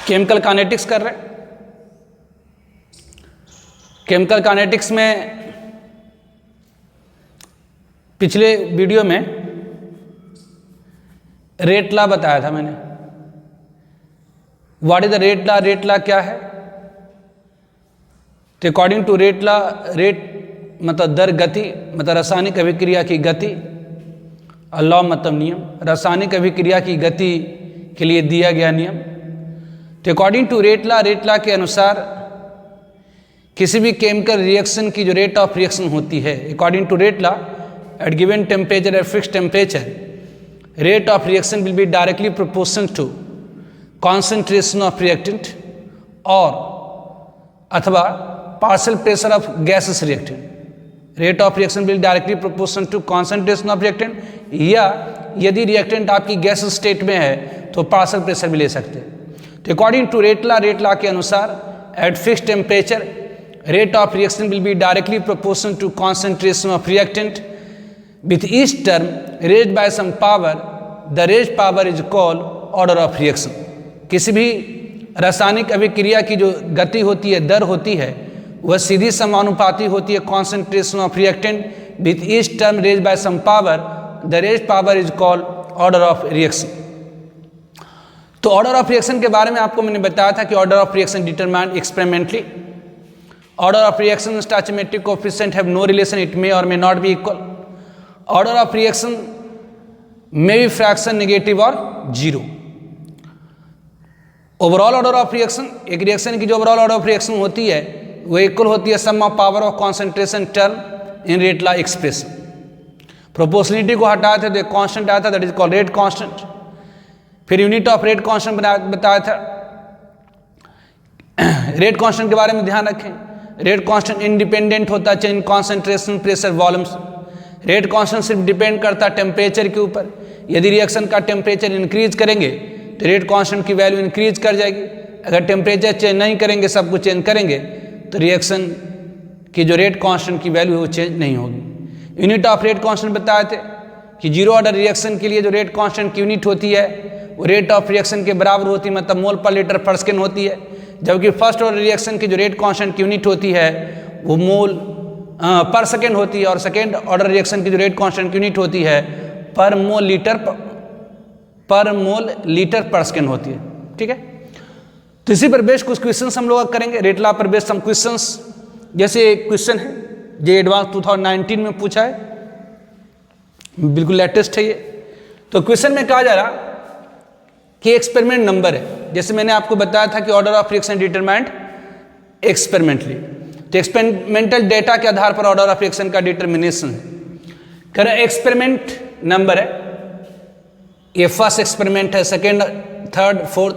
Chemical kinetics कर रहे हैं। केमिकल काइनेटिक्स में पिछले वीडियो में रेट लॉ बताया था मैंने। What is the rate law? Rate law क्या है? तो according to rate law, rate मतलब दर, गति मतलब रासायनिक अभिक्रिया की गति, और लॉ मतलब नियम, रासायनिक अभिक्रिया की गति के लिए दिया गया नियम। तो अकॉर्डिंग टू रेट लॉ के अनुसार किसी भी केमिकल रिएक्शन की जो रेट ऑफ रिएक्शन होती है, according to rate law, at given temperature, at fix temperature, rate of reaction will be directly proportional to concentration of reactant और अथवा partial pressure of gases reactant. Rate of reaction will directly proportional to concentration of reactant, या यदि reactant आपकी gas state में है तो partial pressure भी ले सकते हैं। तो अकॉर्डिंग टू रेट लॉ के अनुसार at fix temperature rate of reaction will be directly proportional to concentration of reactant with each term raised by some power, the raised power is called order of reaction. किसी भी रासायनिक अभिक्रिया की जो गति होती है, दर होती है, वह सीधी समानुपाती होती है concentration of reactant with each term raised by some power, the raised power is called order of reaction. तो ऑर्डर ऑफ रिएक्शन के बारे में आपको मैंने बताया था कि order of reaction determined experimentally. Order of reaction stoichiometric coefficient have no relation, it may और may not be equal. Order of reaction may be fraction negative और zero. Overall order of reaction, एक reaction की जो overall order of reaction होती है वो equal होती है sum of power of concentration term in rate law expression. Proportionality को हटाया था तो एक कांस्टेंट आया था, that is called rate constant. फिर यूनिट ऑफ रेट कांस्टेंट बताया था। रेट कांस्टेंट के बारे में ध्यान रखें, रेट कांस्टेंट इंडिपेंडेंट होता है in concentration, pressure, volumes. Rate constant सिर्फ डिपेंड करता है टेम्परेचर के ऊपर। यदि रिएक्शन का टेम्परेचर इंक्रीज करेंगे तो रेट कांस्टेंट की वैल्यू इंक्रीज कर जाएगी। अगर टेम्परेचर चेंज नहीं करेंगे, सब कुछ चेंज करेंगे, तो रिएक्शन की जो रेट कांस्टेंट की वैल्यू है वो चेंज नहीं होगी। यूनिट ऑफ रेट कांस्टेंट बताए थे कि जीरो ऑर्डर रिएक्शन के लिए जो रेट कांस्टेंट की यूनिट होती है वो रेट ऑफ रिएक्शन के बराबर होती है, मतलब मोल पर लीटर पर सेकेंड होती है। जबकि फर्स्ट ऑर्डर रिएक्शन की जो रेट कांस्टेंट की यूनिट होती है वो मोल पर सेकेंड होती है, और सेकेंड ऑर्डर रिएक्शन की जो रेट कांस्टेंट की यूनिट होती है पर मोल लीटर पर सेकेंड होती है। ठीक है, तो इसी पर बेस्ड कुछ क्वेश्चंस हम लोग करेंगे। रेट लॉ पर बेस्ड हम क्वेश्चंस, जैसे एक क्वेश्चन है जो एडवांस 2019 में पूछा है, बिल्कुल लेटेस्ट है ये। तो क्वेश्चन में कहा जा रहा कि एक्सपेरिमेंट नंबर है, जैसे मैंने आपको बताया था कि order of reaction determined experimentally. तो एक्सपेरिमेंटल डेटा के आधार पर ऑर्डर ऑफ रिएक्शन का डिटर्मिनेशन है। करें एक्सपेरिमेंट नंबर है, ये फर्स्ट एक्सपेरिमेंट है, सेकेंड, थर्ड, फोर्थ।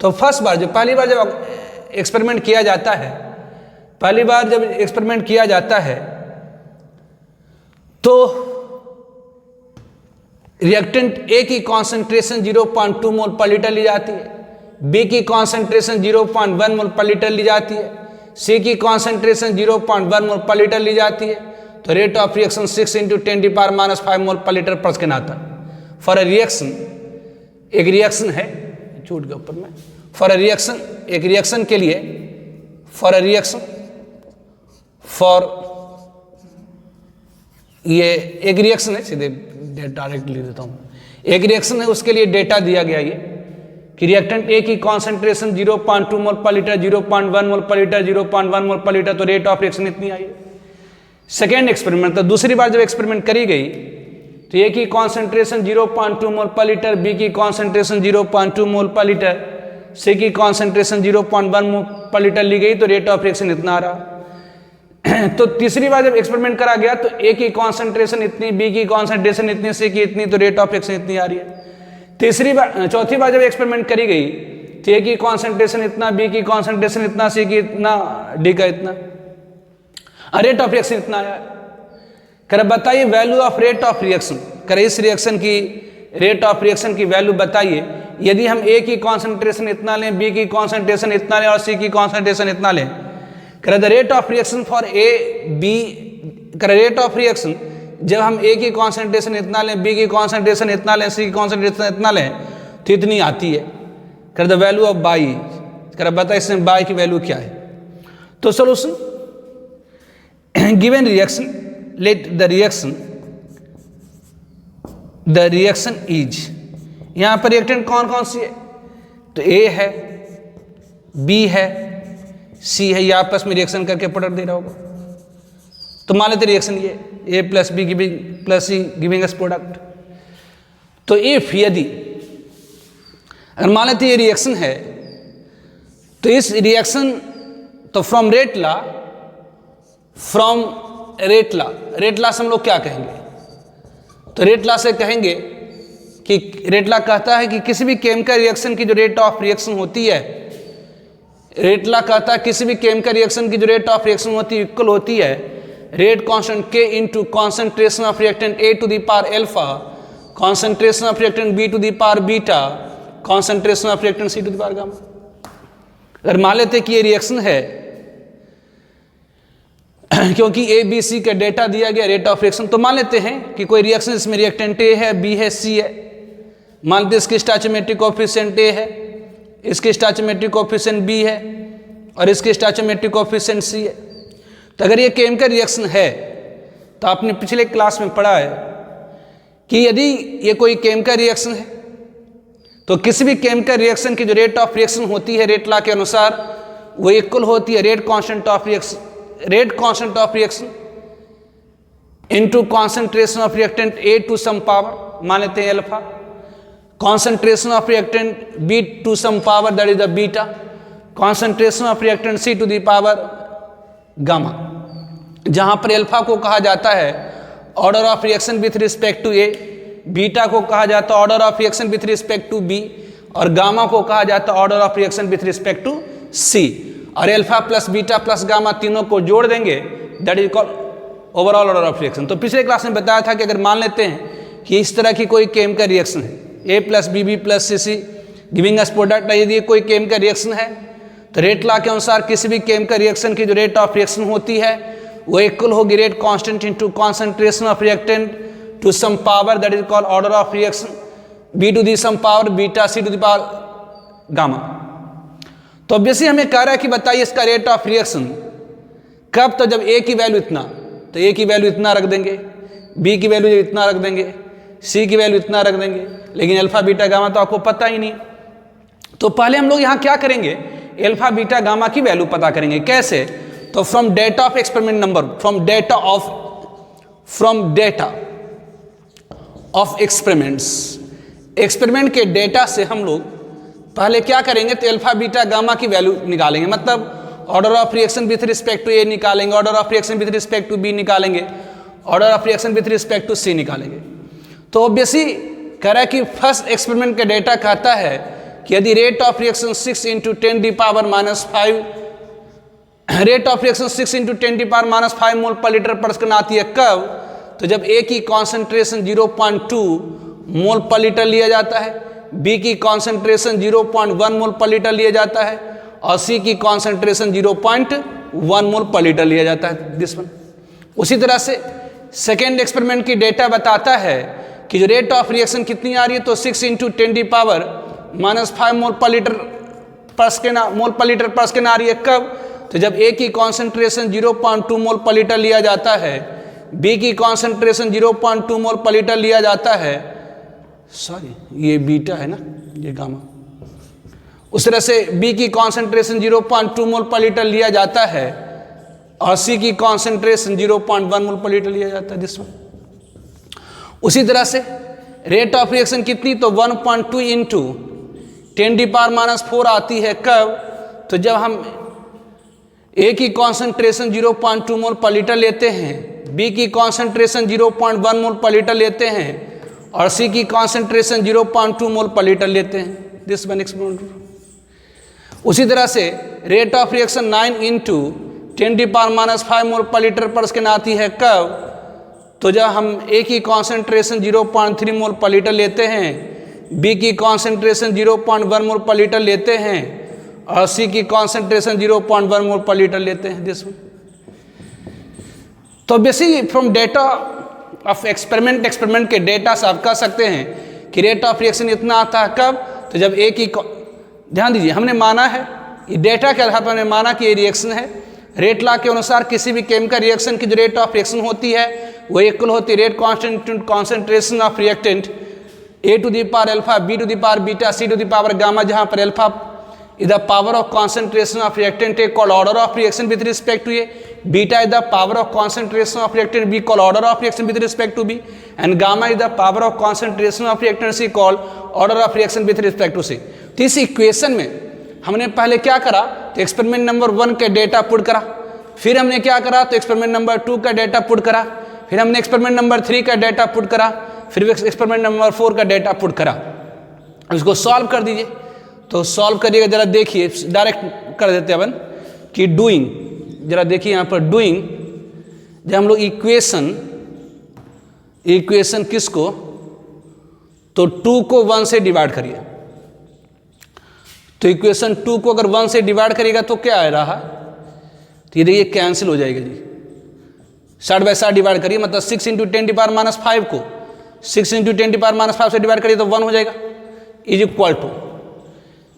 तो फर्स्ट बार, पहली बार जब एक्सपेरिमेंट किया जाता है, पहली बार जब एक्सपेरिमेंट किया जाता है तो रिएक्टेंट ए की कॉन्सेंट्रेशन 0.2 मोल पर लीटर ली जाती है, बी की कॉन्सेंट्रेशन 0.1 मोल पर लीटर ली जाती है, सी की कॉन्सेंट्रेशन 0.1 मोल पर लीटर ली जाती है। तो रेट ऑफ रिएक्शन 6 × 10⁻⁻5 मोल पर लीटर पर सेकेंड आता है। फॉर अ रिएक्शन, एक रिएक्शन है, छूट गया ऊपर में। फॉर अ रिएक्शन, एक रिएक्शन के लिए, फॉर अ रिएक्शन, फॉर ये एक रिएक्शन है, सीधे डायरेक्ट लिख देता हूँ। एक रिएक्शन है, उसके लिए डेटा दिया गया ये कि रिएक्टेंट ए की कॉन्सेंट्रेशन 0.2 मोल पर लीटर, 0.1 मोल पर लीटर, 0.1 मोल पर लीटर, तो रेट ऑफ रिएक्शन इतनी आई है। सेकेंड एक्सपेरिमेंट, तो दूसरी बार जब एक्सपेरिमेंट करी गई तो ए की कॉन्सेंट्रेशन 0.2 मोल पर लीटर, बी की कॉन्सेंट्रेशन 0.2 मोल पर लीटर, सी की कॉन्सेंट्रेशन 0.1 मोल पर लीटर ली गई, तो रेट ऑफ रिएक्शन इतना आ रहा। तो तीसरी बार जब एक्सपेरिमेंट करा गया तो ए की कॉन्सेंट्रेशन इतनी, बी की कॉन्सेंट्रेशन इतनी, सी की इतनी, तो रेट ऑफ रिएक्शन इतनी आ रही है। चौथी बार जब एक्सपेरिमेंट करी गई तो ए की कॉन्सेंट्रेशन इतना, बी की कॉन्सेंट्रेशन इतना, सी की इतना, डी का इतना, रेट ऑफ रिएक्शन इतना आया। कर बताइए value of rate of reaction, कर इस रिएक्शन की रेट ऑफ रिएक्शन की वैल्यू बताइए यदि हम ए की कॉन्सेंट्रेशन इतना लें, बी की कॉन्सेंट्रेशन इतना लें और सी की कॉन्सेंट्रेशन इतना लें। कर the rate of reaction for A B, कर रेट ऑफ रिएक्शन जब हम ए की कॉन्सेंट्रेशन इतना लें, बी की कॉन्सेंट्रेशन इतना लें, सी की कॉन्सेंट्रेशन इतना लें, तो इतनी आती है। कर द वैल्यू ऑफ बाई कर बता इसमें बाय की वैल्यू क्या है। तो solution, given reaction, let the reaction is, यहां पर रिएक्टेंट कौन कौन सी है, तो ए है, बी है, सी है, ये आपस में रिएक्शन करके प्रोडक्ट दे रहा होगा। तो मान लेते रिएक्शन ये A plus B giving plus C giving us product. तो इफ, यदि, अगर मान लेते ये रिएक्शन है, तो इस रिएक्शन, तो फ्रॉम रेट लॉ से हम लोग क्या कहेंगे, तो रेट लॉ से कहेंगे कि रेट लॉ कहता है कि किसी भी केमिकल रिएक्शन की जो रेट ऑफ रिएक्शन होती है, रेट लॉ कहता है किसी भी केमिकल रिएक्शन की जो रेट ऑफ रिएक्शन होती है इक्वल होती है रेट कांस्टेंट के into concentration of reactant A to the power alpha, concentration of reactant B to the power beta, concentration of reactant C to the power gamma. अगर मान लेते कि ये रिएक्शन है, क्योंकि ए बी सी का data दिया गया रेट ऑफ रिएक्शन, तो मान लेते हैं कि कोई रिएक्शन इसमें रिएक्टेंट ए है, बी है, सी है। मान लेते इसकी स्टोइकियोमेट्रिक कोएफिशिएंट ए है, इसकी स्टोइकियोमेट्रिक कोएफिशिएंट बी है और इसकी स्टोइकियोमेट्रिक कोएफिशिएंट सी है। तो अगर ये केमिकल रिएक्शन है, तो आपने पिछले क्लास में पढ़ा है कि यदि ये कोई केमिकल रिएक्शन है, तो किसी भी केमिकल रिएक्शन की जो रेट ऑफ रिएक्शन होती है रेट लॉ के अनुसार, वो इक्वल होती है rate constant of reaction into concentration of reactant A to some power, मान लेते हैं alpha, concentration of reactant B to some power that is the beta, concentration of reactant C to the power gamma, जहां पर alpha को कहा जाता है order of reaction with respect to A, beta को कहा जाता है order of reaction with respect to B और गामा को कहा जाता है order of reaction with respect to C. और alpha plus beta plus gamma तीनों को जोड़ देंगे, that is called overall order of reaction. तो पिछले क्लास में बताया था कि अगर मान लेते हैं कि इस तरह की कोई केमिकल रिएक्शन है, A plus B B plus C C giving us product, यदि कोई केमिकल रिएक्शन है, तो रेट लॉ के अनुसार किसी भी केमिकल रिएक्शन की जो रेट ऑफ रिएक्शन होती है वो इक्वल होगी rate constant into concentration of reactant to some power that is called order of reaction B to the some power beta C to the power gamma. तो obviously हमें कह रहा है कि बताइए इसका रेट ऑफ रिएक्शन कब, तो जब ए की वैल्यू इतना, तो ए की वैल्यू इतना रख देंगे, बी की वैल्यू इतना रख देंगे, सी की वैल्यू इतना रख देंगे, लेकिन अल्फा बीटा गामा तो आपको पता ही नहीं। तो पहले हम लोग यहाँ क्या करेंगे, अल्फा बीटा गामा की वैल्यू पता करेंगे। कैसे, तो from data of experiment number, from data of experiments, experiment के डेटा से हम लोग पहले क्या करेंगे, तो अल्फा बीटा गामा की वैल्यू निकालेंगे, मतलब order of reaction with respect to A निकालेंगे, order of reaction with respect to B निकालेंगे, order of reaction with respect to C निकालेंगे। तो ऑब्वियसली कह रहा है कि फर्स्ट एक्सपेरिमेंट का डेटा कहता है कि यदि rate of reaction 6 × 10⁻⁵, rate of reaction 6 × 10⁻⁵ मोल पर लीटर पर सेकंड आती है कब, तो जब ए की कॉन्सेंट्रेशन 0.2 मोल पर लीटर लिया जाता है, बी की कॉन्सेंट्रेशन 0.1 मोल पर लीटर लिया जाता है और सी की कॉन्सेंट्रेशन 0.1 मोल पर लीटर लिया जाता है, दिस वन। उसी तरह से सेकेंड एक्सपेरिमेंट की डेटा बताता है कि जो रेट ऑफ रिएक्शन कितनी आ रही है, तो 6 × 10⁻⁵ मोल पर लीटर पर सेकंड आ रही है कब, तो जब ए की कॉन्सेंट्रेशन 0.2 मोल पर लीटर लिया जाता है, बी की कॉन्सेंट्रेशन 0.2 मोल पर लीटर लिया जाता है, सॉरी ये बीटा है ना, ये गामा। उस तरह से बी की कॉन्सेंट्रेशन 0.2 मोल पर लीटर लिया जाता है और सी की कॉन्सेंट्रेशन 0.1 मोल पर लीटर लिया जाता है, दिस वन। उसी तरह से रेट ऑफ रिएक्शन कितनी, तो 1.2 × 10⁻⁴ आती है कब, तो जब हम ए की कॉन्सेंट्रेशन 0.2 मोल पर लीटर लेते हैं, बी की कॉन्सेंट्रेशन 0.1 मोल पर लीटर लेते हैं और सी की कॉन्सेंट्रेशन 0.2 मोल पर लीटर लेते हैं, दिस वन एक्सपेरिमेंट। उसी तरह से रेट ऑफ रिएक्शन 9 × 10⁻⁵ मोल पर लीटर पर सेकंड आती है कब, तो जब हम ए की कॉन्सेंट्रेशन 0.3 मोल पर लीटर लेते हैं, बी की कॉन्सेंट्रेशन 0.1 मोल पर लीटर लेते हैं और सी की कॉन्सेंट्रेशन 0.1 मोल पर लीटर लेते हैं, दिस वन। तो basically from data of experiment के डेटा से आप कह सकते हैं कि रेट ऑफ रिएक्शन इतना आता है कब, तो जब ए की, ध्यान दीजिए हमने माना है ये डेटा के आधार पर हमने माना कि ये रिएक्शन है। रेट लॉ के अनुसार किसी भी केमिकल रिएक्शन की जो रेट ऑफ रिएक्शन होती है वो इक्वल होती है rate concentration of reactant A to the power alpha, B to the power beta, C to the power gamma, जहाँ पर alpha is the power of concentration of reactant A called order of reaction with respect to A, beta is the power of concentration of reactant B called order of reaction with respect to B, and gamma is the power of concentration of reactant C called order of reaction with respect to C. तो इस equation में हमने पहले क्या करा, तो experiment number 1 का data put करा, फिर हमने क्या करा, तो एक्सपेरिमेंट नंबर 2 का डेटा पुट करा, फिर हमने एक्सपेरिमेंट नंबर 3 का डेटा पुट करा, फिर एक्सपेरिमेंट नंबर 4 का डेटा पुट करा। इसको सॉल्व कर दीजिए। तो सॉल्व करिएगा, जरा देखिए, डायरेक्ट कर देते हैं अपन कि डूइंग, जरा देखिए यहाँ पर डूइंग, जब हम लोग इक्वेशन किसको, तो 2 को 1 से डिवाइड करिए। तो इक्वेशन 2 को अगर 1 से डिवाइड करिएगा तो क्या आ रहा, तो ये देखिए कैंसिल हो जाएगा जी। 60 बाय 60 डिवाइड करिए, मतलब 6 × 10⁻⁵ को 6 × 10⁻⁵ से डिवाइड करिए तो 1 हो जाएगा, इज इक्वल टू,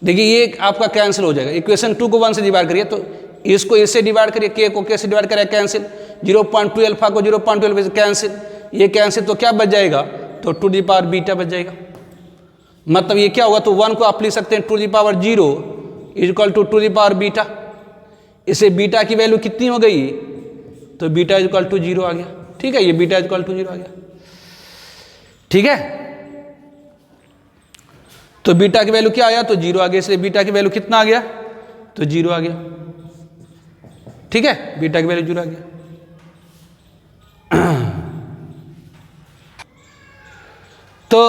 देखिए ये आपका कैंसिल हो जाएगा। इक्वेशन 2 को 1 से डिवाइड करिए तो इसको इससे डिवाइड करिए, के को के से डिवाइड करिए कैंसिल, 0.2 अल्फा को 0.12 से कैंसिल, ये कैंसिल, तो क्या बच जाएगा, तो टू दी पावर बीटा बच जाएगा। मतलब ये क्या होगा, तो 1 को आप लिख सकते हैं to the power 0 is equal to to the power beta. इसे बीटा की वैल्यू कितनी हो गई, तो बीटा इज इक्वल टू 0 आ गया। ठीक है, ये बीटा इज इक्वल टू 0 आ गया। ठीक है, तो बीटा की वैल्यू क्या आया, तो 0 आ गया, इसलिए बीटा की वैल्यू कितना आ गया, तो 0 आ गया। ठीक है, बीटा की वैल्यू 0 आ गया। तो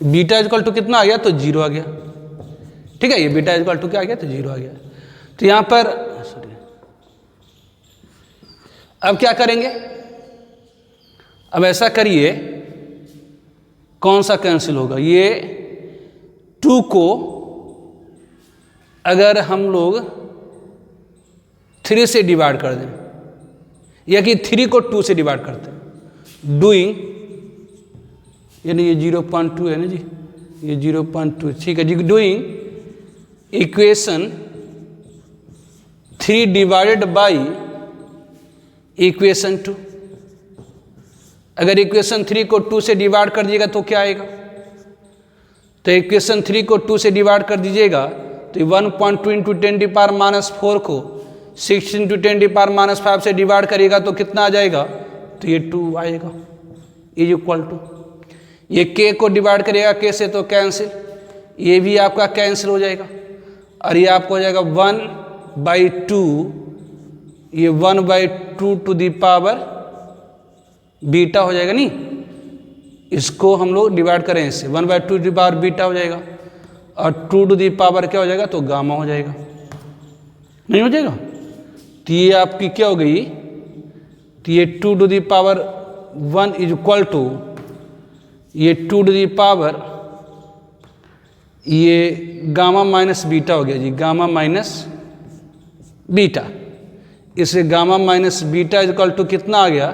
बीटा इक्वल टू कितना आ गया, तो 0 आ गया। ठीक है, ये बीटा इक्वल टू क्या आ गया, तो 0 आ गया। तो यहां पर अब क्या करेंगे, अब ऐसा करिए, कौन सा कैंसिल होगा, ये 2 को अगर हम लोग 3 से डिवाइड कर दें, या कि 3 को 2 से डिवाइड करते हैं, डूइंग, यानी ये 0.2 है ना जी, ये 0.2, ठीक है जी, doing equation 3 divided by equation 2। अगर इक्वेशन 3 को 2 से डिवाइड कर दीजिएगा तो क्या आएगा, तो इक्वेशन 3 को 2 से डिवाइड कर दीजिएगा तो 1.2 × 10⁻⁴ को 6 × 10⁻⁵ से डिवाइड करिएगा तो कितना आ जाएगा, तो ये 2 आएगा, इज इक्वल टू, ये k को डिवाइड करिएगा k से तो कैंसिल, ये भी आपका कैंसिल हो जाएगा, और ये आपको हो जाएगा 1/2, ये 1/2 टू दी पावर बीटा हो जाएगा। नहीं, इसको हम लोग डिवाइड करें इससे, 1/2 टू दी पावर बीटा हो जाएगा, और 2 टू दी पावर क्या हो जाएगा, तो गामा हो जाएगा। नहीं हो जाएगा, तो ये आपकी क्या हो गई, तो ये 2 to the power 1 is equal to, ये 2 टू दी पावर, ये गामा माइनस बीटा हो गया जी, गामा माइनस बीटा। इससे gamma minus beta is equal to कितना आ गया,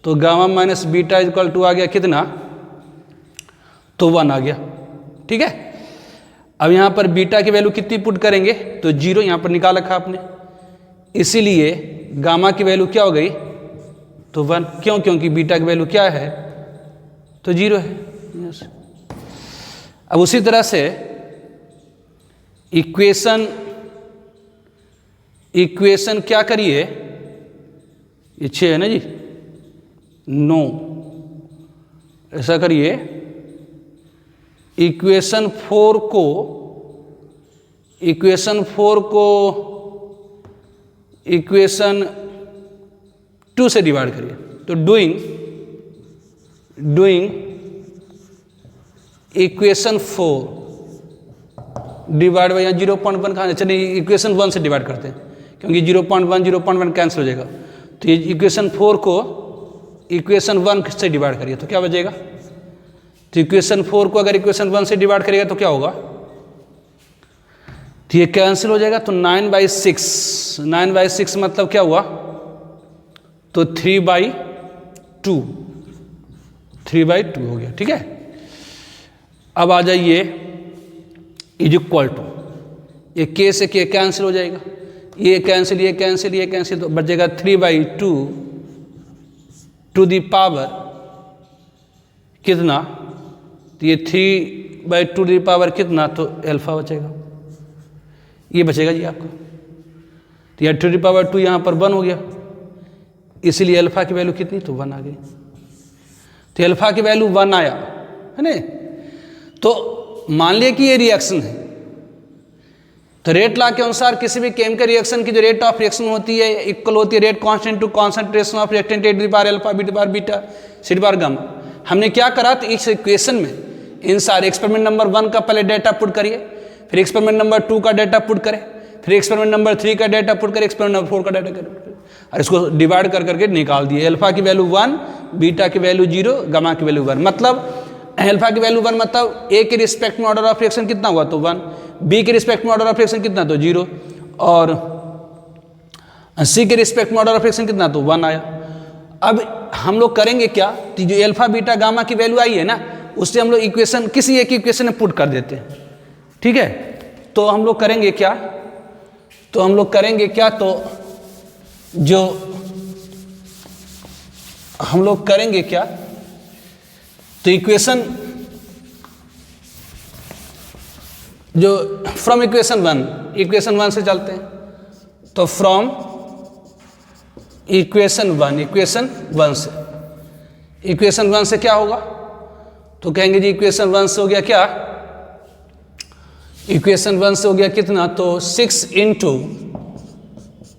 तो gamma minus beta is equal to आ गया कितना, तो 1 आ गया। ठीक है, अब यहाँ पर बीटा की वैल्यू कितनी पुट करेंगे, तो 0 यहाँ पर निकाल रखा आपने, इसीलिए गामा की वैल्यू क्या हो गई, तो 1। क्यों, क्योंकि बीटा की वैल्यू क्या है, तो 0 है। अब उसी तरह से इक्वेशन क्या करिए, ये 6 है ना जी, 9, ऐसा करिए, इक्वेशन 4 को इक्वेशन 2 से डिवाइड करिए, तो डूइंग इक्वेशन 4 डिवाइड बाई 0.1 कहाँ, चलिए इक्वेशन 1 से डिवाइड करते हैं, क्योंकि 0.1 कैंसिल हो जाएगा। तो ये इक्वेशन 4 को इक्वेशन 1 से डिवाइड करिए तो क्या बचेगा, तो इक्वेशन 4 को अगर इक्वेशन 1 से डिवाइड करिएगा तो क्या होगा, तो ये कैंसिल हो जाएगा, तो 9/6 मतलब क्या हुआ, तो 3/2 हो गया। ठीक है, अब आ जाइए इज इक्वल टू, ये के से के कैंसिल हो जाएगा, ये कैंसिल ये कैंसिल ये कैंसिल, तो बचेगा 3/2 टू दी पावर कितना, तो ये 3/2 टू दी पावर कितना, तो अल्फा बचेगा, ये बचेगा जी आपका। तो यह 2 दी पावर 2 यहाँ पर 1 हो गया, इसीलिए अल्फा की वैल्यू कितनी, तो 1 आ गई। तो अल्फा की वैल्यू 1 आया है ना। तो मान लिया कि ये रिएक्शन है, तो रेट लॉ के अनुसार किसी भी केमिकल रिएक्शन की जो रेट ऑफ रिएक्शन होती है इक्वल होती है rate constant to concentration of reactant A to the power alpha B to the power beta C to the power gamma. हमने क्या करा, तो इस इक्वेशन में इन सारे एक्सपेरिमेंट नंबर 1 का पहले डेटा पुट करिए, फिर एक्सपेरिमेंट नंबर 2 का डेटा पुट करें, फिर एक्सपेरिमेंट नंबर 3 का डेटा पुट करें, एक्सपेरिमेंट नंबर 4 का डेटा करें, और इसको डिवाइड कर करके निकाल दिए। अल्फा की वैल्यू 1, बीटा की वैल्यू 0, गामा की वैल्यू 1। मतलब अल्फा की वैल्यू 1 मतलब ए के रिस्पेक्ट में ऑर्डर ऑफ रिएक्शन कितना हुआ, तो 1, बी के रिस्पेक्ट में ऑर्डर ऑफ रिएक्शन कितना, तो 0, और सी के रिस्पेक्ट में ऑर्डर ऑफ रिएक्शन कितना, तो 1 आया। अब हम लोग करेंगे क्या, तो जो अल्फा बीटा गामा की वैल्यू आई है ना, उससे हम लोग इक्वेशन किसी एक इक्वेशन में पुट कर देते हैं, ठीक है। तो हम लोग करेंगे क्या, तो जो हम लोग करेंगे क्या, तो इक्वेशन जो फ्रॉम इक्वेशन 1 से चलते हैं, तो फ्रॉम इक्वेशन 1 से क्या होगा, तो कहेंगे जी इक्वेशन 1 से हो गया क्या, इक्वेशन 1 से हो गया कितना, तो 6 ×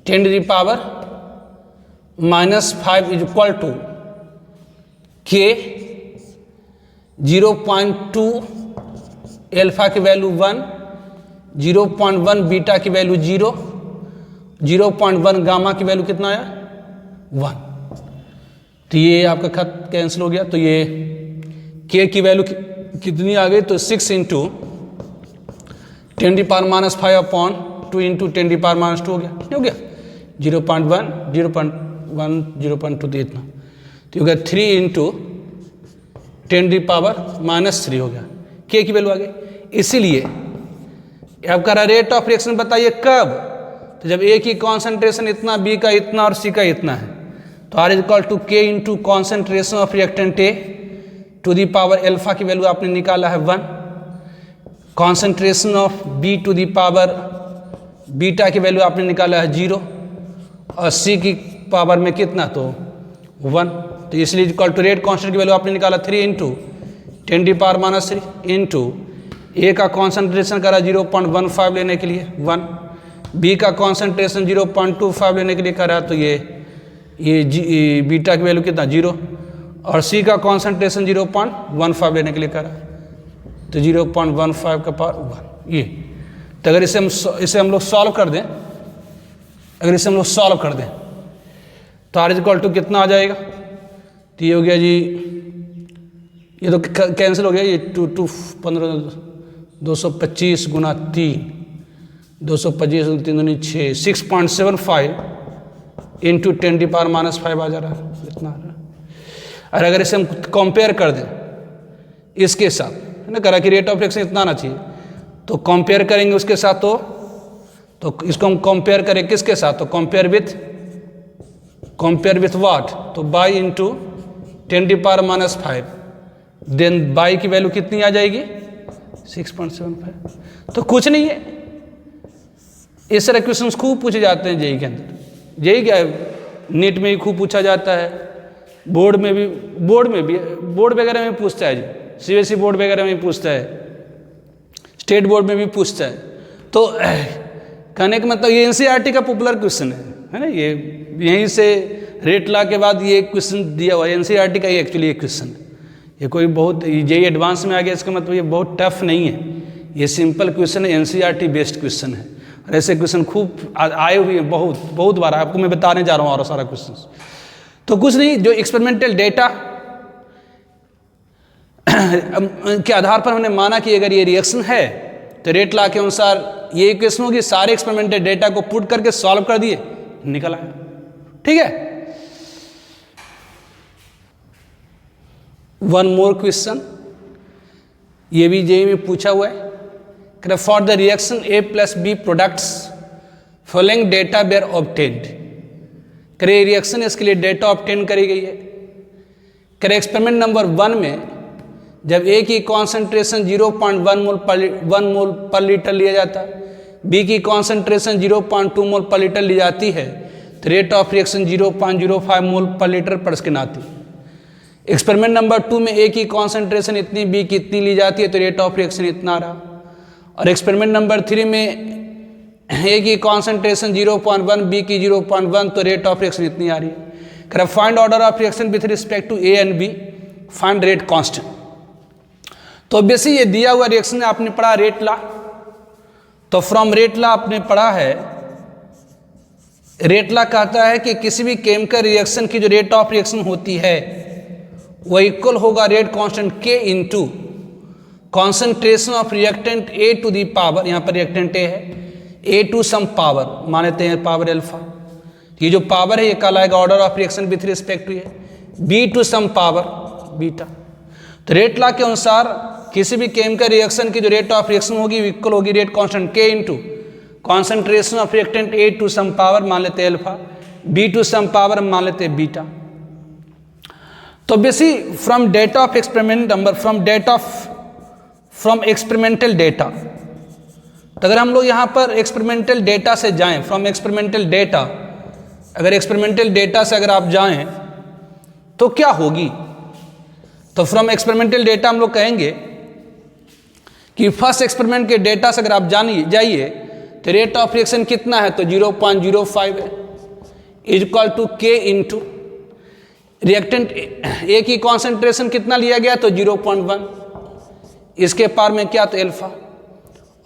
10⁻⁻5 इज इक्वल टू के 0.2 अल्फा की वैल्यू 1, 0.1 बीटा की वैल्यू 0, 0.1 गामा की वैल्यू कितना आया, 1। तो ये आपका खत कैंसिल हो गया, तो ये के की वैल्यू कितनी आ गई, तो 6 × 10⁻⁻5 अपॉन 2 × 10⁻⁻2 हो गया, नहीं हो गया, 0.1 0.1 0.2 तो इतना, तो हो गया 3 × 10⁻³ हो गया, के की वैल्यू आ गई। इसीलिए अब कह रहा रेट ऑफ रिएक्शन बताइए कब, तो जब ए की कॉन्सेंट्रेशन इतना, बी का इतना और सी का इतना है, तो are is equal to K × concentration of reactant A to the power alpha की वैल्यू आपने निकाला है 1, concentration of B to the power beta की वैल्यू आपने निकाला है 0, और सी की पावर में कितना, तो 1। तो इसलिए इक्वल टू रेट कांस्टेंट की वैल्यू आपने निकाला 3 × 10⁻³ इंटू ए का कॉन्सेंट्रेशन करा 0.15 लेने के लिए 1, बी का कॉन्सेंट्रेशन 0.25 लेने के लिए करा, तो ये बीटा की वैल्यू कितना 0, और सी का कॉन्सेंट्रेशन 0.15 लेने के लिए करा, तो 0.15 का पावर 1। ये तो अगर इसे हम लोग सॉल्व कर दें, तो आर इज इक्वल टू कितना आ जाएगा, तो ये हो गया जी, ये तो कैंसिल हो गया, ये 15 225 × 3 225 3 दूनी 6 6.75 × 10⁻⁻5 आ जा रहा है, इतना आ रहा है। और अगर इसे हम कंपेयर कर दें इसके साथ, है ना, करा कि रेट ऑफ रिएक्शन इतना आना चाहिए, तो कंपेयर करेंगे उसके साथ, तो इसको हम कंपेयर करें किसके साथ, तो कंपेयर विथ व्हाट, तो बाई इंटू 10⁻⁻5, देन बाई की वैल्यू कितनी आ जाएगी 6.75। तो कुछ नहीं है, इस तरह क्वेश्चन खूब पूछे जाते हैं जेईई के अंदर, जेईई क्या है, नीट में भी खूब पूछा जाता है, बोर्ड वगैरह में पूछता है जी, सीबीएसई बोर्ड वगैरह में पूछता है, स्टेट बोर्ड में भी पूछता है। तो कहने का मतलब ये एनसीईआरटी का पॉपुलर क्वेश्चन है ना, ये यहीं से रेट लॉ के बाद ये क्वेश्चन दिया हुआ है, एनसीईआरटी का ही एक्चुअली ये क्वेश्चन है, ये कोई बहुत जेईई एडवांस में आ गया इसका मतलब ये बहुत टफ नहीं है, ये सिंपल क्वेश्चन है, एनसीईआरटी बेस्ड क्वेश्चन है, और ऐसे क्वेश्चन खूब आए हुए हैं, बहुत बार आपको मैं बताने जा रहा हूँ और सारा क्वेश्चन। तो कुछ नहीं, जो एक्सपेरिमेंटल डेटा के आधार पर हमने माना कि अगर ये रिएक्शन है तो रेट लॉ के अनुसार ये इक्वेशन होगी, सारे एक्सपेरिमेंटल डेटा को पुट करके सॉल्व कर दिए, निकल आया, ठीक है। वन मोर क्वेश्चन, ये भी जेईई में पूछा हुआ है for the reaction A plus B products following data were obtained. करे रिएक्शन इसके लिए डेटा ऑब्टेन करी गई है। करे एक्सपेरिमेंट नंबर 1 में जब A की कॉन्सेंट्रेशन 0.1 मोल पर लीटर लिया जाता है, B की कॉन्सेंट्रेशन 0.2 मोल पर लीटर ली जाती है, तो रेट ऑफ रिएक्शन 0.05 मोल पर लीटर पर सेकेंड आती है। एक्सपेरिमेंट नंबर 2 में A की कॉन्सेंट्रेशन इतनी, B की इतनी ली जाती है, तो रेट ऑफ रिएक्शन इतना रहा। और एक्सपेरिमेंट नंबर 3 में A की कॉन्सेंट्रेशन 0.1, B की 0.1, तो रेट ऑफ रिएक्शन इतनी आ रही है। Find order of reaction with respect to A and B, find rate constant. तो ऑब्वियसली ये दिया हुआ रिएक्शन आपने पढ़ा रेट लॉ, तो फ्रॉम रेट लॉ आपने पढ़ा है, रेट लॉ कहता है कि किसी भी केमिकल रिएक्शन की जो रेट ऑफ रिएक्शन होती है वो इक्वल होगा rate constant K into concentration of reactant A to the power, यहाँ पर रिएक्टेंट A है, A टू सम पावर, मान लेते हैं पावर अल्फा। ये जो पावर है ये कहलाएगा order of reaction with respect to B to some power beta. तो रेट लॉ के अनुसार किसी भी केमिकल रिएक्शन की जो रेट ऑफ रिएक्शन होगी इक्वल होगी rate constant K into concentration of reactant A to some power, मान लेते हैं alpha, B to some power मान लेते हैं बीटा। तो बेसी from data of experiment number from experimental data, तो अगर हम लोग यहाँ पर एक्सपेरिमेंटल डेटा से जाएं, फ्रॉम एक्सपेरिमेंटल डेटा, अगर एक्सपेरिमेंटल डेटा से अगर आप जाएं तो क्या होगी, तो फ्रॉम एक्सपेरिमेंटल डेटा हम लोग कहेंगे कि फर्स्ट एक्सपेरिमेंट के डेटा से अगर आप जाइए तो रेट ऑफ रिएक्शन कितना है, तो 0.05 है, is equal to K into reactant A की कॉन्सेंट्रेशन कितना लिया गया, तो 0.1, इसके पार में क्या, तो अल्फा,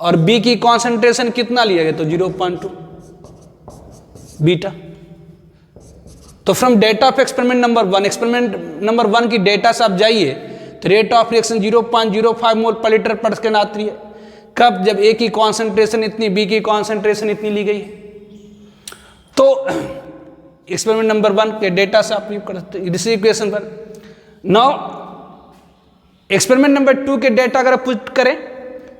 और B की कॉन्सेंट्रेशन कितना लिया गया, तो 0.2 बीटा। तो from data of experiment number 1 की डेटा से आप जाइए तो रेट ऑफ रिएक्शन 0.05 मोल पर लीटर पर सेकेंड आती है। कब, जब A की कॉन्सेंट्रेशन इतनी, B की कॉन्सेंट्रेशन इतनी ली गई है। तो एक्सपेरिमेंट नंबर 1 के डेटा से आप कर सकते हैं इसी इक्वेशन पर। नाउ एक्सपेरिमेंट नंबर 2 के डेटा अगर पुट करें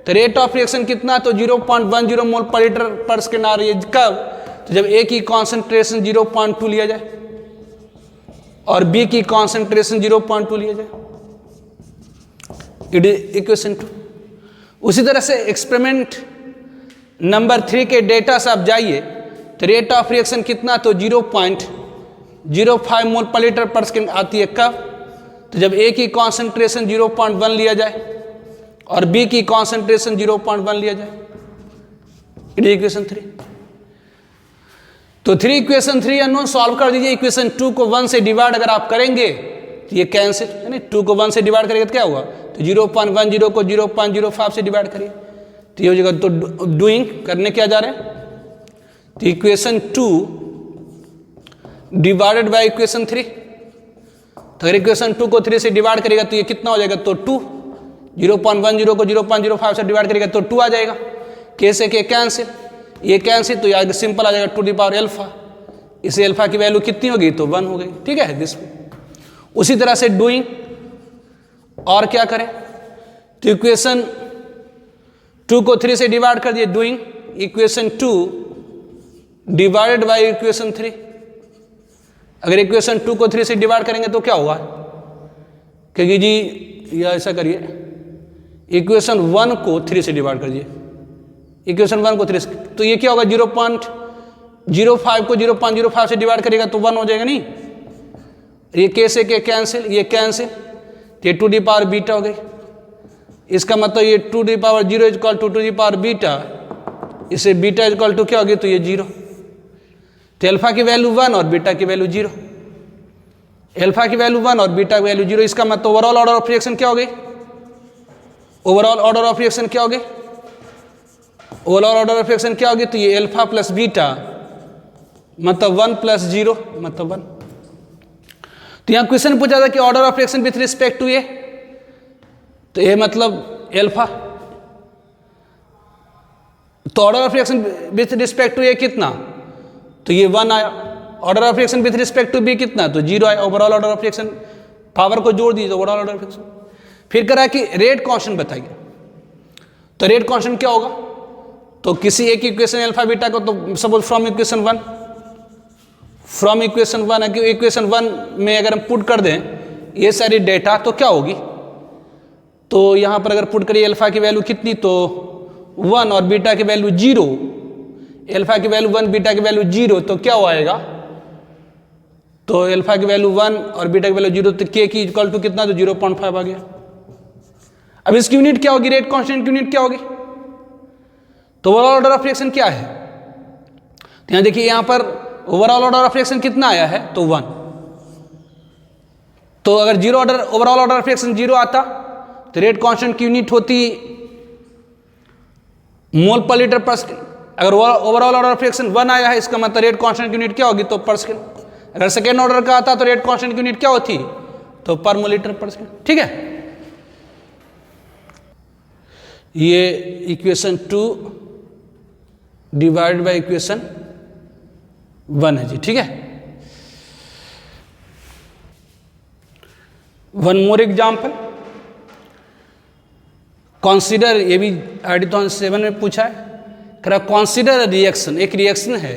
तो रेट ऑफ रिएक्शन कितना, तो 0.10 मोल पर लीटर पर सेकेंड आ रही है। कब, तो जब A की कॉन्सेंट्रेशन 0.2 लिया जाए और B की कॉन्सेंट्रेशन 0.2 लिया जाए, इट इज इक्वेशन 2। उसी तरह से एक्सपेरिमेंट नंबर 3 के डेटा से आप जाइए तो रेट ऑफ रिएक्शन कितना, तो 0.05 मोल पर लीटर पर सेकेंड आती है। कब, तो जब A की कॉन्सेंट्रेशन 0.1 लिया जाए और B की कॉन्सेंट्रेशन 0.1 लिया जाए, इट इज इक्वेशन 3। तो 3 इक्वेशन 3 अननोन सॉल्व कर दीजिए। इक्वेशन 2 को 1 से डिवाइड अगर आप करेंगे तो ये कैंसिल, यानी 2 को 1 से डिवाइड करेंगे तो क्या होगा, तो 0.10 को 0.05 से डिवाइड करिए तो ये हो जाएगा। तो डूइंग करने क्या जा रहे हैं, तो इक्वेशन 2 डिवाइडेड बाय इक्वेशन 3, तो अगर इक्वेशन 2 को 3 से डिवाइड करेगा तो ये कितना हो जाएगा, तो 2, 0.10 को 0.05 से डिवाइड करेगा तो 2 आ जाएगा। K से K कैंसिल, ये कैंसिल, तो यार सिंपल आ जाएगा 2 दी पावर अल्फा। इसे अल्फा की वैल्यू कितनी होगी, तो 1 हो गई। ठीक है दिस। उसी तरह से डूइंग और क्या करें, तो इक्वेशन 2 को 3 से डिवाइड कर दिए, doing equation 2 divided by equation 3। अगर इक्वेशन 2 को 3 से डिवाइड करेंगे तो क्या होगा, क्योंकि जी या ऐसा करिए, इक्वेशन 1 को 3 से डिवाइड करिए, इक्वेशन 1 को 3 से, तो ये क्या होगा, 0.05 को 0.05 से डिवाइड करेगा तो 1 हो जाएगा। नहीं, ये K से K कैंसिल, ये कैंसिल, ये 2 दी पावर बीटा हो गई। इसका मतलब ये 2 the power 0 is equal to 2 the power beta, इसे बीटा इज इक्वल टू क्या होगी, तो ये 0। तो अल्फा की वैल्यू 1 और बीटा की वैल्यू 0, अल्फा की वैल्यू 1 और बीटा की वैल्यू 0। इसका मतलब ओवरऑल ऑर्डर ऑफ रिएक्शन क्या हो गई, ओवरऑल ऑर्डर ऑफ रिएक्शन क्या हो गई, ओवरऑल ऑर्डर ऑफ रिएक्शन क्या होगी, तो ये अल्फा प्लस बीटा मतलब 1 प्लस 0 मतलब 1। तो यहाँ क्वेश्चन पूछा था कि order of reaction with respect to A, तो ए मतलब अल्फा, तो order of reaction with respect to A कितना, तो ये 1 आया। Order of reaction with respect to B कितना, तो 0 आया। Overall order of reaction power को जोड़ दीजिए, ओवरऑल ऑर्डर ऑफ रिएक्शन। फिर करा कि रेट कांस्टेंट बताइए, तो रेट कांस्टेंट क्या होगा? तो किसी एक इक्वेशन अल्फा बीटा को, तो suppose from equation 1, from equation 1 है कि इक्वेशन 1 में अगर हम पुट कर दें ये सारी डेटा तो क्या होगी? तो यहां पर अगर पुट करिए अल्फा की वैल्यू कितनी, तो 1 और बीटा की वैल्यू 0, अल्फा की वैल्यू 1 बीटा की वैल्यू 0, तो क्या हो आएगा? तो अल्फा की वैल्यू 1 और बीटा की वैल्यू 0, तो के की इक्वल टू कितना? तो 0.5 आ गया। अब इसकी यूनिट क्या होगी? रेट कांस्टेंट की यूनिट क्या होगी? तो ओवरऑल ऑर्डर ऑफ रिएक्शन क्या है? तो यहां देखिए, यहां पर ओवरऑल ऑर्डर ऑफ रिएक्शन कितना आया है? तो 1। तो अगर zero order overall order of reaction 0 आता तो रेट कांस्टेंट की यूनिट होती मोल पर लीटर पर सेकेंड। अगर ओवरऑल ऑर्डर ऑफ रिएक्शन 1 आया है, इसका मतलब रेट कांस्टेंट की यूनिट क्या होगी? तो पर सेकेंड। अगर सेकेंड ऑर्डर का आता तो रेट कांस्टेंट की यूनिट क्या होती? तो पर मोलीटर पर सेकेंड। ठीक है, ये इक्वेशन 2 डिवाइड बाय इक्वेशन 1 है जी। ठीक है, वन मोर एग्जाम्पल, कॉन्सिडर, ये भी एडिथॉन 7 में पूछा है, करा कॉन्सिडर रिएक्शन, एक रिएक्शन है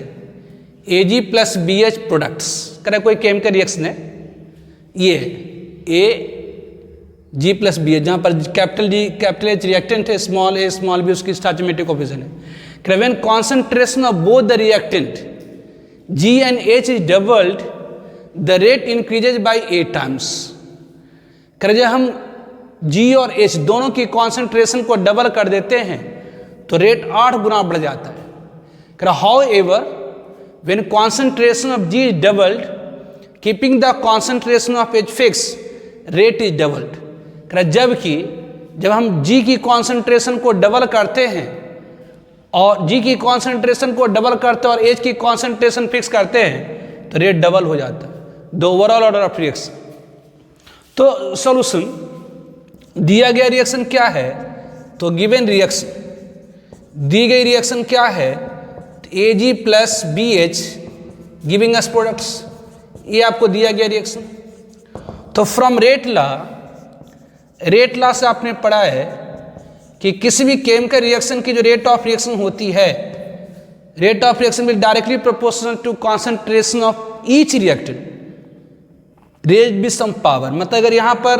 Ag प्लस BH प्रोडक्ट्स, करा कोई केमिकल रिएक्शन है, ये Ag प्लस BH, जहां पर capital G capital H reactant है, स्मॉल a स्मॉल b उसकी स्टोइचोमेट्रिक कोएफिशिएंट है। करा when concentration of both the reactant G and H is doubled, the rate increases by 8 times। करा जब हम G और H दोनों की कॉन्सेंट्रेशन को डबल कर देते हैं तो रेट 8 गुना बढ़ जाता है। करा how ever when concentration of G is doubled keeping the concentration of H fix, rate is doubled. करा जबकि जब हम G की कॉन्सेंट्रेशन को डबल करते हैं और G की कॉन्सेंट्रेशन को डबल करते हैं और H की कॉन्सेंट्रेशन फिक्स करते हैं तो रेट डबल हो जाता है। The overall order of reaction. तो सॉल्यूशन, दिया गया रिएक्शन क्या है? तो गिवन रिएक्शन, दी गई रिएक्शन क्या है? Ag plus BH giving us products, ये आपको दिया गया रिएक्शन। तो फ्रॉम रेट लॉ से आपने पढ़ा है कि किसी भी केमिकल रिएक्शन की जो रेट ऑफ रिएक्शन होती है, rate of reaction will directly proportional to concentration of each reactant raised with some power. मतलब अगर यहाँ पर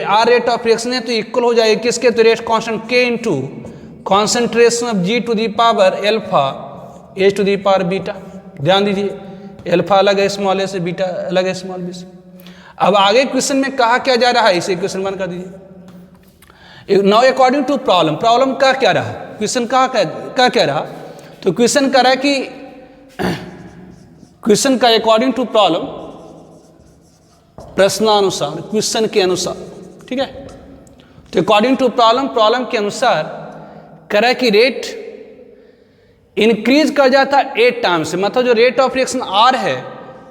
आर रेट ऑफ रिएक्शन है तो इक्वल हो जाएगी किसके? तो rate constant K into concentration of G to the power alpha H to the power beta. ध्यान दीजिए, अल्फा अलग है स्मॉल ए से, बीटा अलग है स्मॉल बी से। अब आगे क्वेश्चन में कहा क्या जा रहा है, इसे क्वेश्चन 1 कर दीजिए। Now according to problem, problem का क्या रहा, क्वेश्चन का क्या रहा? तो क्वेश्चन कह रहा है कि क्वेश्चन का अकॉर्डिंग टू प्रॉब्लम, प्रश्नानुसार, क्वेश्चन के अनुसार। ठीक है, तो अकॉर्डिंग टू प्रॉब्लम के अनुसार कह रहा है कि रेट इंक्रीज कर जाता है 8 टाइम से। मतलब जो रेट ऑफ रिएक्शन R है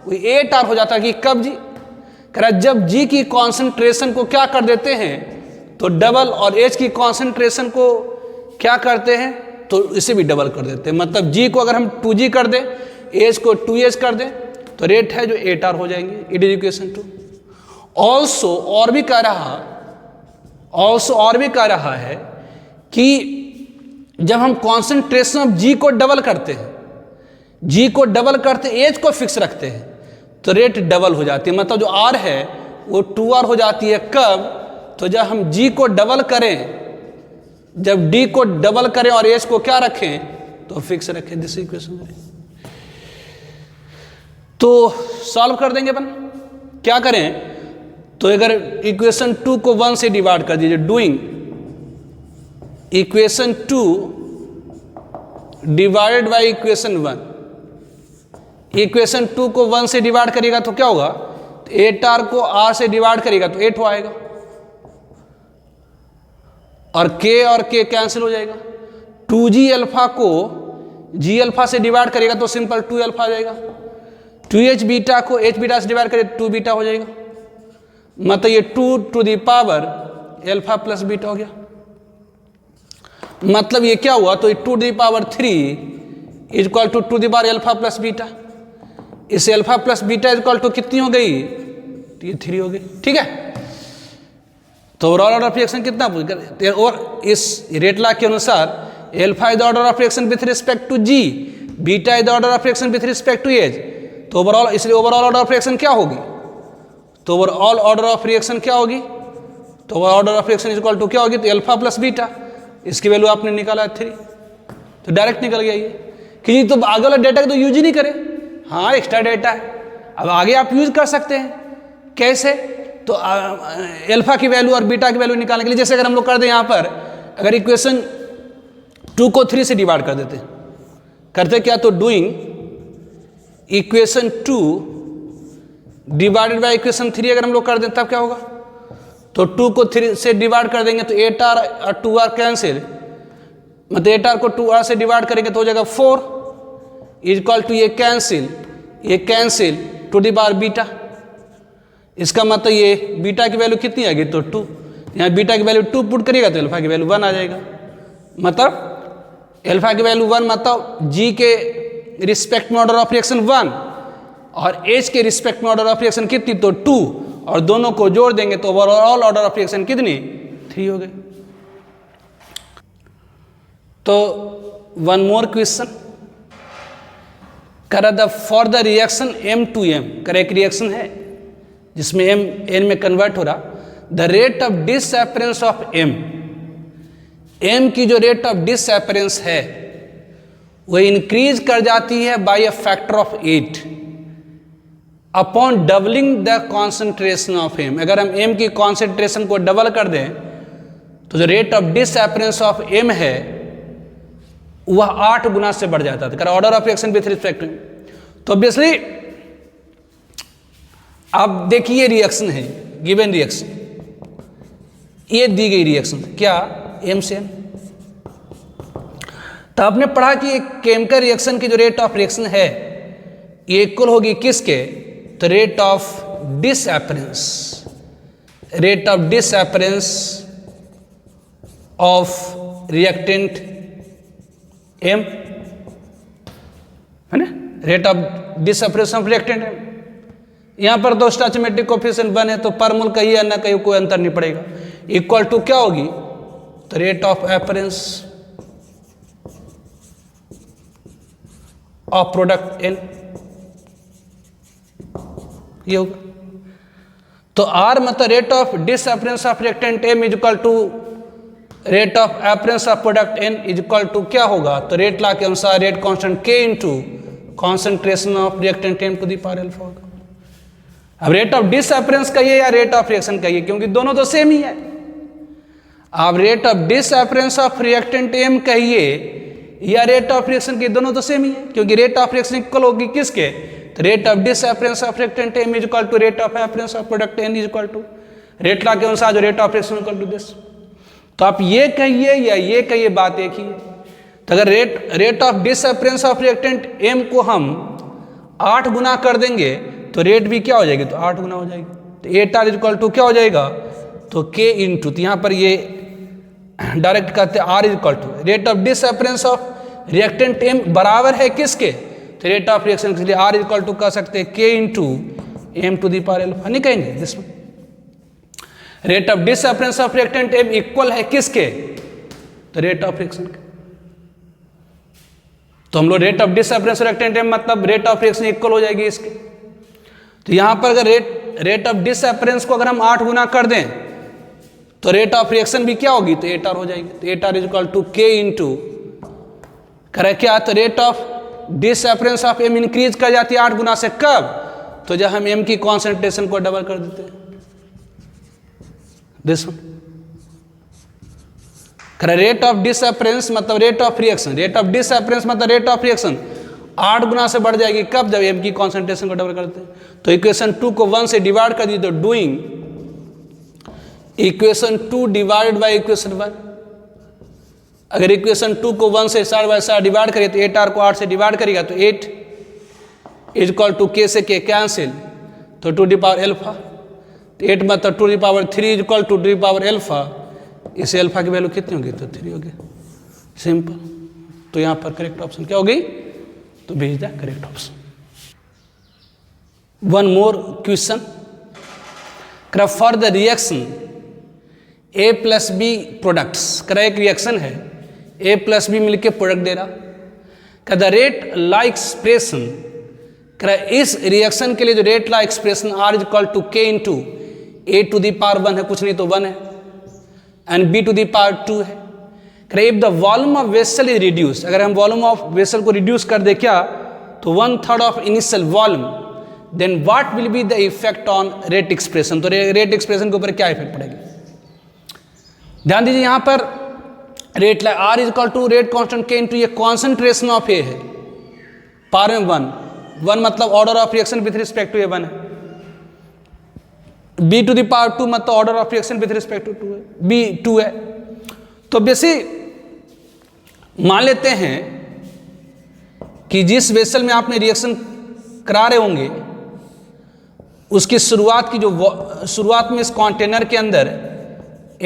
वो 8 R हो जाता है। कि कब जी? कह रहा है जब G की कॉन्सेंट्रेशन को क्या कर देते हैं तो डबल, और H की कॉन्सेंट्रेशन को क्या करते हैं तो इसे भी डबल कर देते हैं। मतलब G को अगर हम 2G कर दें, H को 2H कर दें तो रेट है जो 8 R हो जाएंगे। It is equation 2। ऑल्सो और भी कह रहा है कि जब हम कॉन्सेंट्रेशन ऑफ G को डबल करते हैं, H को फिक्स रखते हैं तो रेट डबल हो जाती है। मतलब जो R है वो 2R हो जाती है। कब? तो जब हम G को डबल करें, जब D को डबल करें और H को क्या रखें तो फिक्स रखें। दिस इक्वेशन तो सॉल्व कर देंगे अपन। क्या करें? तो अगर इक्वेशन 2 को 1 से डिवाइड कर दीजिए, doing equation 2 divided by equation 1। Equation 2 को 1 से डिवाइड करिएगा तो क्या होगा? तो 8R को R से डिवाइड करिएगा तो 8 हो आएगा, और K कैंसिल हो जाएगा। 2G अल्फा को G अल्फा से डिवाइड करिएगा तो सिंपल 2 अल्फा आ जाएगा। 2H बीटा को H बीटा से डिवाइड करिए 2 बीटा हो जाएगा। मतलब ये 2 to the power alpha plus beta हो गया। मतलब ये क्या हुआ? तो 2 to the power 3 is equal to 2 to the power alpha plus beta. इसे alpha plus beta is equal to कितनी हो गई? तो ये 3 हो गई। ठीक है, तो ओवरऑल ऑर्डर ऑफ रिएक्शन कितना पूछ, और इस रेट लॉ के अनुसार alpha is the order of reaction with respect to G, beta is the order of reaction with respect to H. तो ओवरऑल, इसलिए ओवरऑल ऑर्डर ऑफ रिएक्शन क्या होगी, तो ओवरऑल ऑर्डर ऑफ रिएक्शन क्या होगी, तो overall order of reaction is equal to क्या होगी, तो एल्फा प्लस बीटा, इसकी वैल्यू आपने निकाला 3, तो डायरेक्ट निकल गया ये कि जी, तो आगे वाला डेटा तो यूज ही नहीं करे। हाँ, एक्स्ट्रा डेटा है, अब आगे आप यूज कर सकते हैं। कैसे, तो एल्फा की वैल्यू और बीटा की वैल्यू निकालने के लिए, जैसे अगर हम लोग कर दें यहाँ पर, अगर इक्वेशन 2 को 3 से डिवाइड कर देते, करते क्या, तो doing equation 2 divided by equation 3 अगर हम लोग कर दें तब क्या होगा, तो 2 को 3 से डिवाइड कर देंगे तो 8r और 2r कैंसिल, मतलब 8r को 2r से डिवाइड करेंगे तो हो जाएगा 4 इक्वल टू ये cancel two the power beta. इसका मतलब ये बीटा की वैल्यू कितनी आ गई, तो 2, यहाँ बीटा की वैल्यू 2 पुट करिएगा तो अल्फा की वैल्यू 1 आ जाएगा। मतलब अल्फा की वैल्यू 1, मतलब जी के रिस्पेक्ट में ऑर्डर ऑफ रिएक्शन 1 और एच के रिस्पेक्ट में ऑर्डर ऑफ रिएक्शन कितनी, तो 2, और दोनों को जोड़ देंगे तो ओवरऑल ऑर्डर ऑफ रिएक्शन कितनी, 3 हो गई। तो वन मोर क्वेश्चन, कर the for the reaction M2M, कर एक रिएक्शन है जिसमें M N में कन्वर्ट हो रहा, the rate of disappearance of M की जो रेट ऑफ डिसअपरेंस है वो इंक्रीज कर जाती है by a factor of 8 upon doubling the concentration of M। अगर हम M की कॉन्सेंट्रेशन को डबल कर दें तो जो rate of disappearance of M है वह 8 गुना से बढ़ जाता था, order of reaction with respect to. तो ऑब्वियसली आप देखिए रिएक्शन है, गिवन रिएक्शन, ये दी गई रिएक्शन क्या, M से N। तो आपने पढ़ा कि एक केमिकल रिएक्शन की जो रेट ऑफ रिएक्शन है ये इक्वल होगी किसके, तो rate of disappearance, rate of disappearance of reactant M, है ना, rate of disappearance of reactant M। यहां पर तो स्टोइचोमेट्रिक कोएफिशिएंट 1 है तो पर मोल कहीं या ना कहीं कोई अंतर नहीं पड़ेगा, इक्वल टू क्या होगी, तो rate of appearance of product N, ये होगा। तो R मतलब rate of disappearance of reactant M is equal to rate of appearance of product N is equal to क्या होगा, तो रेट लॉ के अनुसार rate constant K into concentration of reactant M to the power alpha होगा। अब rate of disappearance कहिए या rate of reaction कहिए, क्योंकि दोनों तो सेम ही है। आप rate of disappearance of reactant M कहिए या रेट ऑफ रिएक्शन के, दोनों तो सेम ही है, क्योंकि रेट ऑफ रिएक्शन इक्वल होगी किसके, तो rate of disappearance of reactant M is equal to rate of appearance of product N is equal to rate law के अनुसार जो rate of reaction equal to this. तो आप ये कहिए या ये कहिए, बात एक ही है। तो अगर rate of disappearance of reactant M को हम 8 गुना कर देंगे तो रेट भी क्या हो जाएगी, तो 8 गुना हो जाएगी। तो 8R इज इक्वल टू क्या हो जाएगा, तो K इंटू, तो यहाँ पर ये डायरेक्ट करते हैं R is equal to rate of disappearance of reactant M बराबर है किसके, तो रेट ऑफ रिएक्शन के लिए R इज इक्वल टू कर सकते हैं K into M to the power alpha, नहीं कहेंगे जिसमें rate of disappearance of reactant M equal है किसके, तो रेट ऑफ रिएक्शन के। तो हम लोग rate of disappearance of reactant M मतलब रेट ऑफ रिएक्शन इक्वल हो जाएगी इसके। तो यहां पर अगर रेट ऑफ डिसअपीयरेंस को अगर हम 8 गुना कर दें तो रेट ऑफ रिएक्शन भी क्या होगी, तो 8R हो जाएगी। तो 8R is equal to K into करे क्या, तो rate of disappearance of M increase कर जाती है 8 गुना से, कब, तो जब हम M की कॉन्सेंट्रेशन को डबल कर देते हैं। This one rate of disappearance मतलब rate of reaction, rate of disappearance मतलब रेट ऑफ रिएक्शन 8 गुना से बढ़ जाएगी, कब, जब M की कॉन्सेंट्रेशन को डबल करते हैं। तो इक्वेशन 2 को 1 से डिवाइड कर दी तो doing equation 2 divided by equation 1। अगर इक्वेशन 2 को 1 से 4 बाय 4 डिवाइड करिए तो 8R को 8 से डिवाइड करेगा तो 8 इज इक्वल टू K से K कैंसिल, तो टू द पावर अल्फा, 8 मतलब to the power 3 is equal to the power alpha. इसे अल्फा की वैल्यू कितनी होगी, तो 3 होगी, सिंपल। तो यहाँ पर करेक्ट ऑप्शन क्या होगी, तो B is the correct option. One more question, for the reaction A plus B products कह रहा एक रिएक्शन है, ए प्लस बी मिलके प्रोडक्ट दे रहा। कह द रेट ला एक्सप्रेशन, कह रहा इस रिएक्शन के लिए जो rate law expression r is equal to k into A to the power 1 है, कुछ नहीं तो 1 है, and B to the power 2 है। कह रहा if the volume of vessel is reduce, अगर हम वॉल्यूम ऑफ वेसल को रिड्यूस कर दे क्या, तो 1/3 of initial volume, then what will be the effect on rate expression. तो रेट एक्सप्रेशन के ऊपर क्या इफेक्ट पड़ेगी, ध्यान दीजिए यहां पर rate r is equal to rate constant के इंटू ये कॉन्सेंट्रेशन ऑफ ए है, पावर में 1 मतलब order of reaction with respect to A 1 है, बी टू द पावर 2 मतलब order of reaction with respect to 2 है, बी 2 है। तो बेसिक मान लेते हैं कि जिस वेसल में आपने रिएक्शन करा रहे होंगे उसकी शुरुआत की जो शुरुआत में इस कंटेनर के अंदर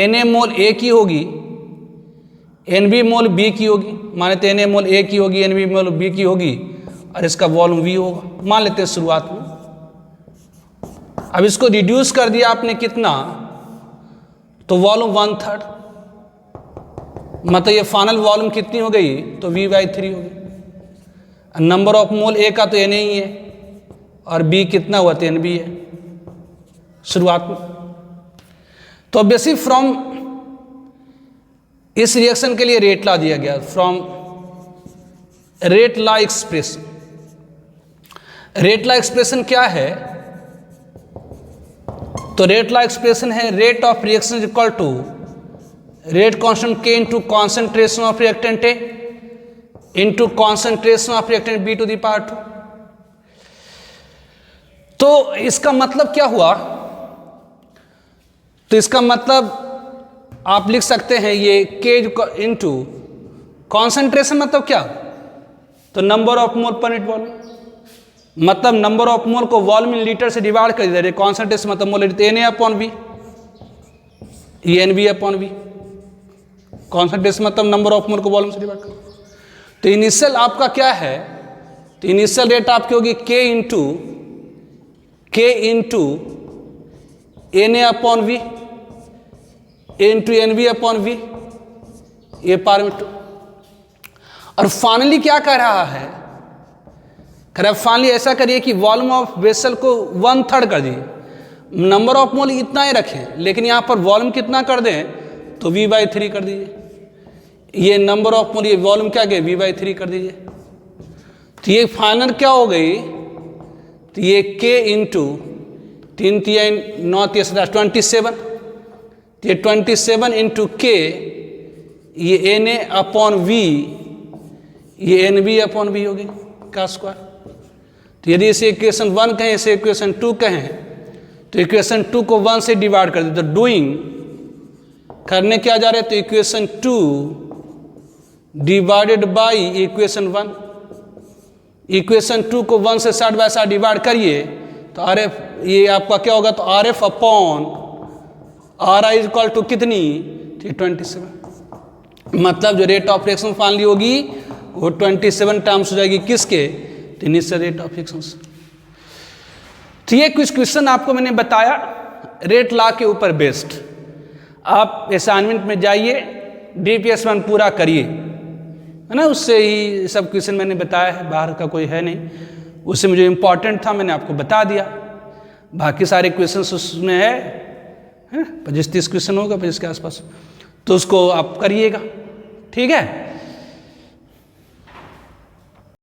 Na मोल ए की होगी, Nb मोल बी की होगी, मान लेते हैं Na मोल ए की होगी, Nb मोल बी की होगी, और इसका वॉल्यूम V होगा, मान लेते हैं शुरुआत में। अब इसको रिड्यूस कर दिया आपने कितना, तो वॉल्यूम 1/3, मतलब ये फाइनल वॉल्यूम कितनी हो गई, तो V/3 हो गई। नंबर ऑफ मोल ए का तो Na ही है, और बी कितना हुआ, तो Nb है शुरुआत में। तो बेसिक फ्रॉम इस रिएक्शन के लिए रेट ला दिया गया, from rate law expression. Rate law expression क्या है, तो रेट ला एक्सप्रेशन है rate of reaction equal to rate constant के into concentration of reactant A into concentration of reactant B to the power 2। तो इसका मतलब क्या हुआ, तो इसका मतलब आप लिख सकते हैं ये K इंटू कॉन्सेंट्रेशन मतलब क्या, तो number of mole per unit volume, मतलब नंबर ऑफ मोल को वॉल्यूम इन लीटर से डिवाइड कर दे रहे, कॉन्सेंट्रेशन मतलब मोल Na/V, ये Nb/V, कॉन्सेंट्रेशन मतलब नंबर ऑफ मोल को वॉल्यूम से डिवाइड कर। तो इनिशियल आपका क्या है, तो इनिशियल रेट आपकी होगी K into Na/V into Nb/V, ये पावर में 2। और फाइनली क्या कह रहा है, कह रहा है फाइनली ऐसा करिए कि वॉल्यूम ऑफ वेसल को 1/3 कर दिए, नंबर ऑफ मोल इतना ही रखें, लेकिन यहाँ पर वॉल्यूम कितना कर दें, तो V/3 कर दीजिए। ये नंबर ऑफ मोल, ये वॉल्यूम क्या गए, V/3 कर दीजिए। तो ये फाइनल क्या हो गई, तो ये K इंटू 3 3 9 27, ये 27 इंटू K, ये Na/V, ये Nb/V हो गई का स्क्वायर। तो यदि इसे इक्वेशन 1 कहें, इसे इक्वेशन 2 कहें, तो इक्वेशन 2 को 1 से डिवाइड कर दे, तो डूइंग करने क्या जा रहे हैं, तो equation 2 divided by equation 1, equation 2 को 1 से साइड बाय साइड डिवाइड करिए, तो RF ये आपका क्या होगा, तो RF upon RI is equal to कितनी, 27, मतलब जो रेट ऑफ रिएक्शन फाइनली होगी वो 27 टाइम्स हो जाएगी किसके, तो इनिशियल रेट ऑफ रिएक्शन। तो ये कुछ क्वेश्चन आपको मैंने बताया रेट लॉ के ऊपर बेस्ड। आप असाइनमेंट में जाइए, DPS1 पूरा करिए, है ना, उससे ही सब क्वेश्चन मैंने बताया है, बाहर का कोई है नहीं, उससे मुझे इम्पॉर्टेंट था मैंने आपको बता दिया। बाकी सारे क्वेश्चन उसमें है 25-30 क्वेश्चन होगा 25 के आसपास, तो उसको आप करिएगा, ठीक है।